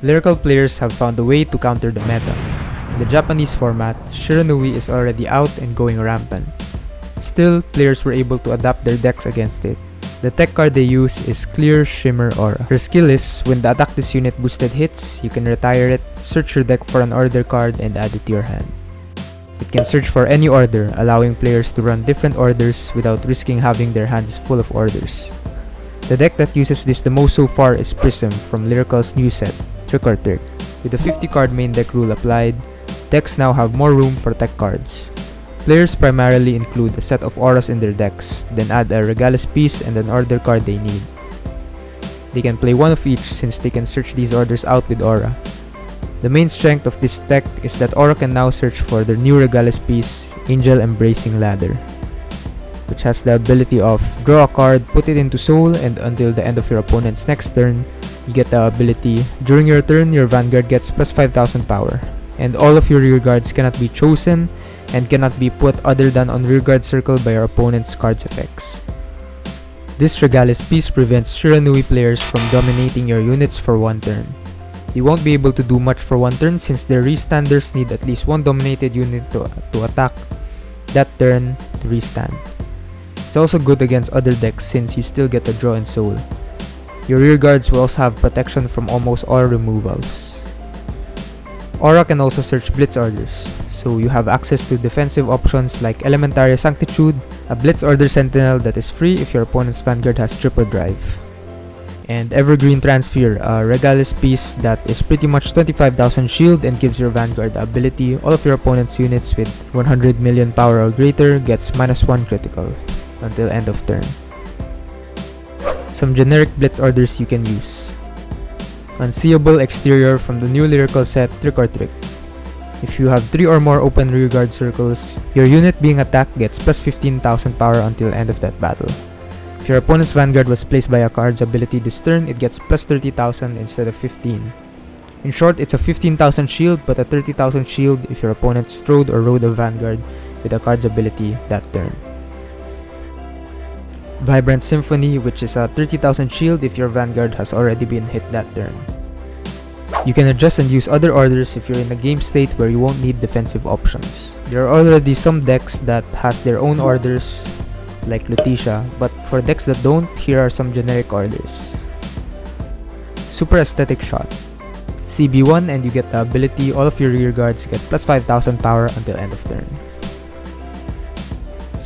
Lyrical players have found a way to counter the meta. In the Japanese format, Shiranui is already out and going rampant. Still, players were able to adapt their decks against it. The tech card they use is Clear Shimmer Aura. Her skill is, when the attack this unit boosted hits, you can retire it, search your deck for an order card, and add it to your hand. It can search for any order, allowing players to run different orders without risking having their hands full of orders. The deck that uses this the most so far is Prism from Lyrical's new set, Trick or Trick. With the 50 card main deck rule applied, decks now have more room for tech cards. Players primarily include a set of auras in their decks, then add a Regalis piece and an order card they need. They can play one of each since they can search these orders out with aura. The main strength of this deck is that aura can now search for their new Regalis piece, Angel Embracing Ladder, which has the ability of draw a card, put it into soul, and until the end of your opponent's next turn, you get the ability, during your turn your Vanguard gets plus 5000 power, and all of your rearguards cannot be chosen and cannot be put other than on rearguard circle by your opponent's card's effects. This Regalis piece prevents Shiranui players from dominating your units for one turn. They won't be able to do much for one turn since their restanders need at least one dominated unit to attack that turn to restand. It's also good against other decks since you still get a draw in soul. Your rearguards will also have protection from almost all removals. Aura can also search blitz orders, so you have access to defensive options like Elementary Sanctitude, a blitz order sentinel that is free if your opponent's Vanguard has triple drive, and Evergreen Transfer, a Regalis piece that is pretty much 25,000 shield and gives your Vanguard the ability all of your opponent's units with 100 million power or greater gets -1 critical until end of turn. Some generic blitz orders you can use. Unseeable Exterior from the new Lyrical set Trick or Trick. If you have 3 or more open rearguard circles, your unit being attacked gets plus 15,000 power until end of that battle. If your opponent's Vanguard was placed by a card's ability this turn, it gets plus 30,000 instead of 15. In short, it's a 15,000 shield but a 30,000 shield if your opponent strode or rode a Vanguard with a card's ability that turn. Vibrant Symphony, which is a 30,000 shield if your Vanguard has already been hit that turn. You can adjust and use other orders if you're in a game state where you won't need defensive options. There are already some decks that has their own orders, like Lutetia, but for decks that don't, here are some generic orders. Super Aesthetic Shot. CB1 and you get the ability all of your rearguards get plus 5,000 power until end of turn.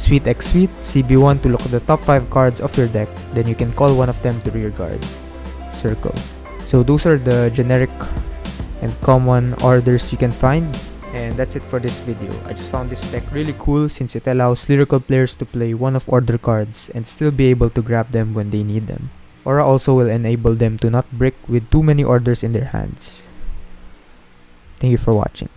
Sweet X Sweet, CB1 to look at the top 5 cards of your deck, then you can call one of them to rearguard circle. So those are the generic and common orders you can find, and that's it for this video. I just found this deck really cool since it allows Lyrical players to play one of order cards and still be able to grab them when they need them. Aura also will enable them to not brick with too many orders in their hands. Thank you for watching.